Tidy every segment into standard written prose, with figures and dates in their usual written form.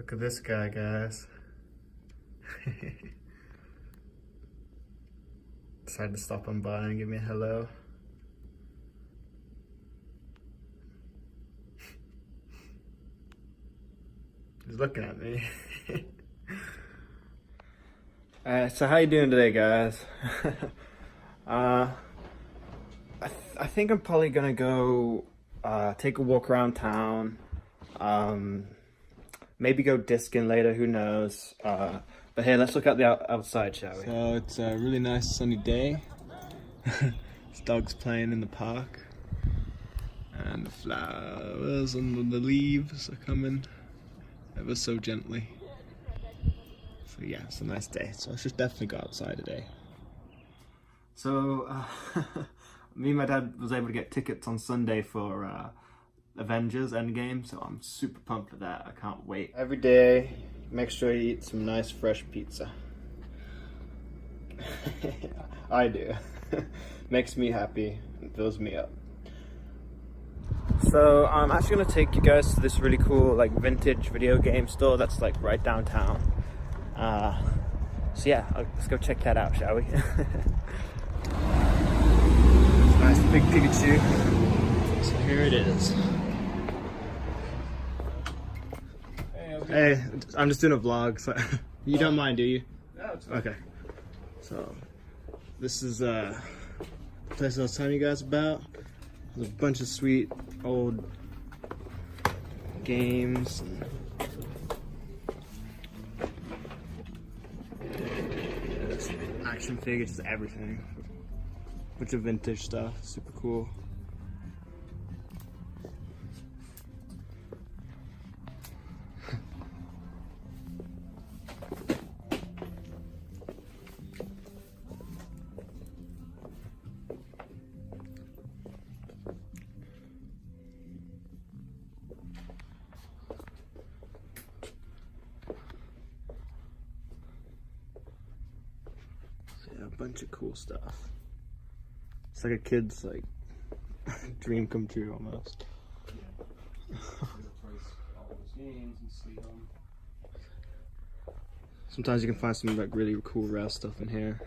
Look at this guy, guys. Decided to stop on by and give me a hello. He's looking at me. Alright, so how you doing today, guys? I think I'm probably gonna go take a walk around town. Maybe go discing later, who knows. But hey, let's look at the outside, shall we? So it's a really nice sunny day. This dog's playing in the park. And the flowers and the leaves are coming ever so gently. So yeah, it's a nice day. So I should definitely go outside today. So me and my dad was able to get tickets on Sunday for Avengers Endgame, so I'm super pumped for that. I can't wait. Every day, make sure you eat some nice fresh pizza. I do. Makes me happy and fills me up. So I'm actually gonna take you guys to this really cool like vintage video game store that's like right downtown. So yeah, let's go check that out, shall we? Nice big Pikachu. So here it is. Hey, I'm just doing a vlog, so you don't mind, do you? Yeah, it's okay. So this is the place I was telling you guys about. There's a bunch of sweet old games. And action figures, just everything. Bunch of vintage stuff, super cool. A bunch of cool stuff. It's like a kid's like dream come true almost. Sometimes you can find some like really cool rare stuff in here.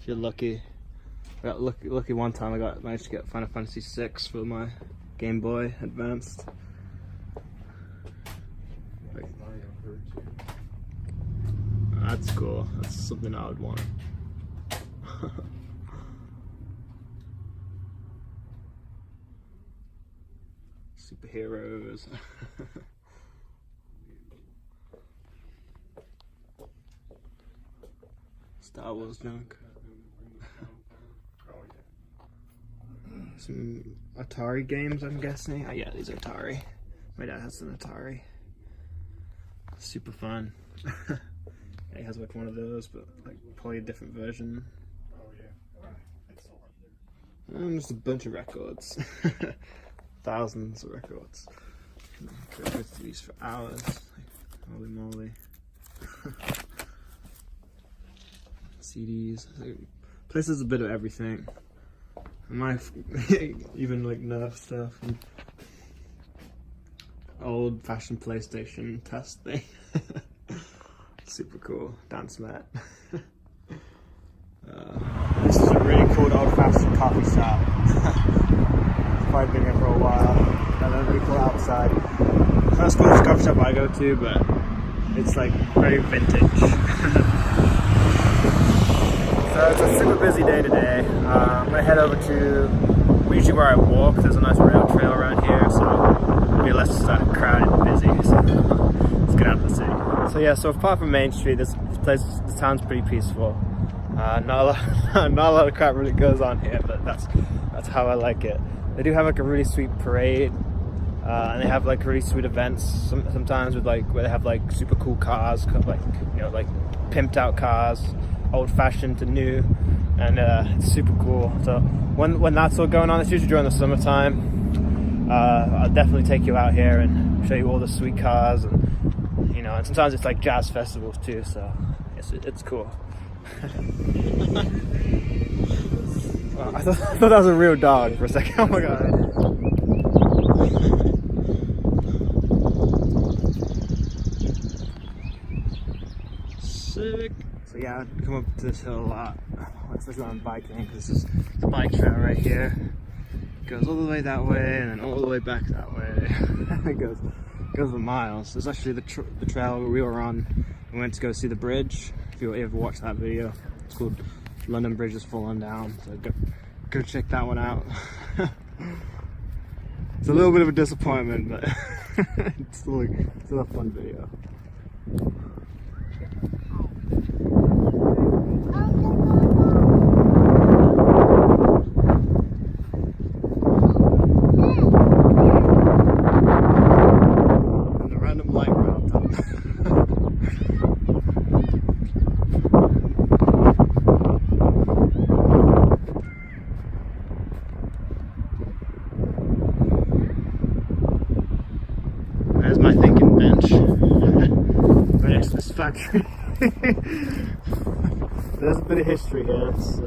If you're lucky. I got lucky one time I managed to get Final Fantasy VI for my Game Boy Advanced. That's cool. That's something I would want. Superheroes. Star Wars junk. Some Atari games, I'm guessing. Oh yeah, these are Atari. My dad has an Atari. Super fun. He has like one of those, but like probably a different version. Oh yeah. And just a bunch of records. Thousands of records. Could go through these for hours. Like, holy moly. CDs. Place is a bit of everything. My even like Nerf stuff and old fashioned PlayStation test thing. Super cool dance mat. This is a really cool old-fashioned coffee shop. I've probably been here for a while. Got a really cool outside. It's not as cool as the coffee shop I go to, but it's like very vintage. So it's a super busy day today. I'm gonna head over to usually where I walk. There's a nice rail trail around here, so it'll be less crowded and busy. So let's get out of the city. So yeah, so apart from Main Street, this town's pretty peaceful. Not a lot of crap really goes on here, but that's how I like it. They do have like a really sweet parade, and they have like really sweet events sometimes with like where they have like super cool cars, like like pimped out cars, old fashioned to new, and it's super cool. So when that's all going on, it's usually during the summertime. I'll definitely take you out here and show you all the sweet cars, and and sometimes it's like jazz festivals too, so it's cool. Wow, I thought that was a real dog for a second. Oh my god. come up to this hill a lot, especially when I'm biking, because there's a bike trail right here. It goes all the way that way and then all the way back that way. It goes for miles. There's actually the trail we were on. We went to go see the bridge. If you ever watched that video, it's called London Bridge Has Fallen Down. So go check that one out. It's a little bit of a disappointment, but it's still a fun video. And the random light right on top. There's my thinking bench. Right next to this factory. There's a bit of history here. This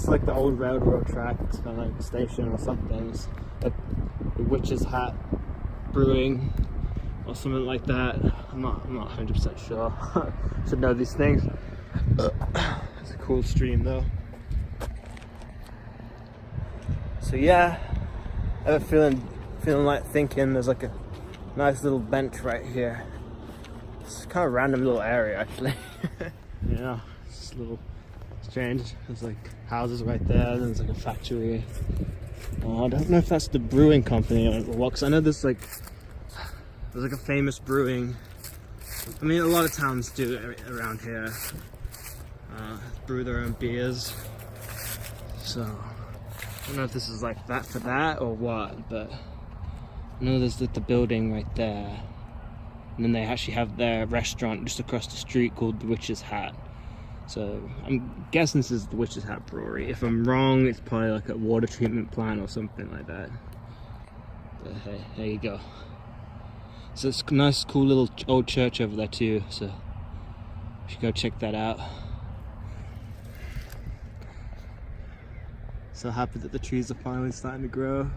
is like the old railroad track. It's kind of like a station or something. It's like the Witch's Hat Brewing or something like that. I'm not 100% sure. Should know these things. It's a cool stream though. So yeah, I have a feeling like thinking there's like a nice little bench right here. It's kind of a random little area actually. Yeah, it's a little strange. There's like houses right there, and there's like a factory. I don't know if that's the brewing company or what, because I know there's like a famous brewing. I mean, a lot of towns do it around here. Brew their own beers. So I don't know if this is like that for that or what, but I know there's like the building right there, and then they actually have their restaurant just across the street called the Witch's Hat. So I'm guessing this is the Witch's Hat Brewery. If I'm wrong, it's probably like a water treatment plant or something like that. But hey, there you go. So it's a nice, cool little old church over there too. So you should go check that out. So happy that the trees are finally starting to grow.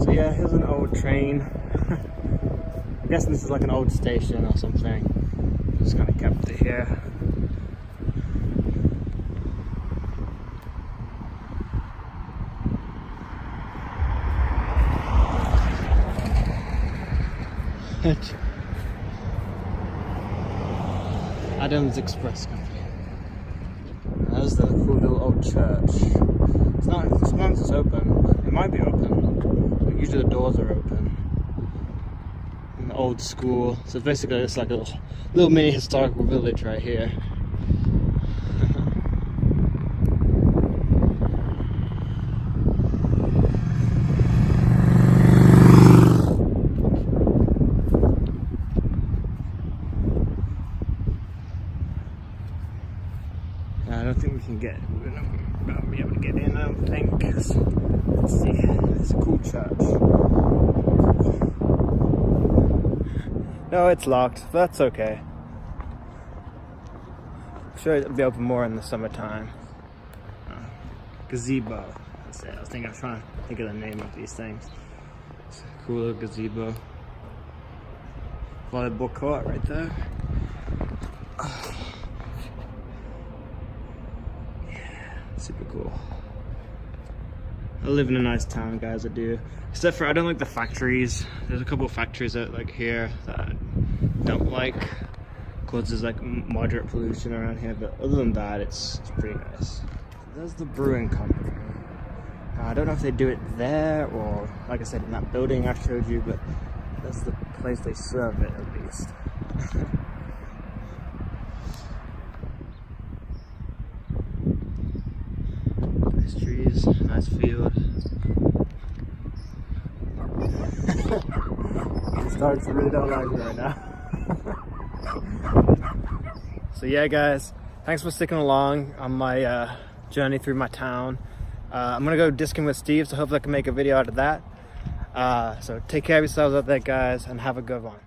So yeah, here's an old train. I'm guessing this is like an old station or something. Just kind of kept it here. Adams Express Company. That's the cool little old church. Sometimes it's open. It might be open, but usually the doors are open. An old school. So basically it's like a little mini historical village right here. I don't think we're not be able to get in, I don't think. Let's see, it's a cool church. No, it's locked, but that's okay. I'm sure it'll be open more in the summertime. Gazebo, that's it. I'm trying to think of the name of these things. It's a cool little gazebo. Volleyball court right there. Super cool. I live in a nice town, guys. I do. Except for I don't like the factories. There's a couple of factories out like here that I don't like, because there's like moderate pollution around here. But other than that, it's pretty nice. There's the brewing company. I don't know if they do it there or, like I said, in that building I showed you, but that's the place they serve it at least. Nice trees, nice field. Starts really don't like me right now. So yeah, guys, thanks for sticking along on my journey through my town. I'm gonna go discing with Steve, so hopefully I can make a video out of that. So take care of yourselves out there, guys, and have a good one.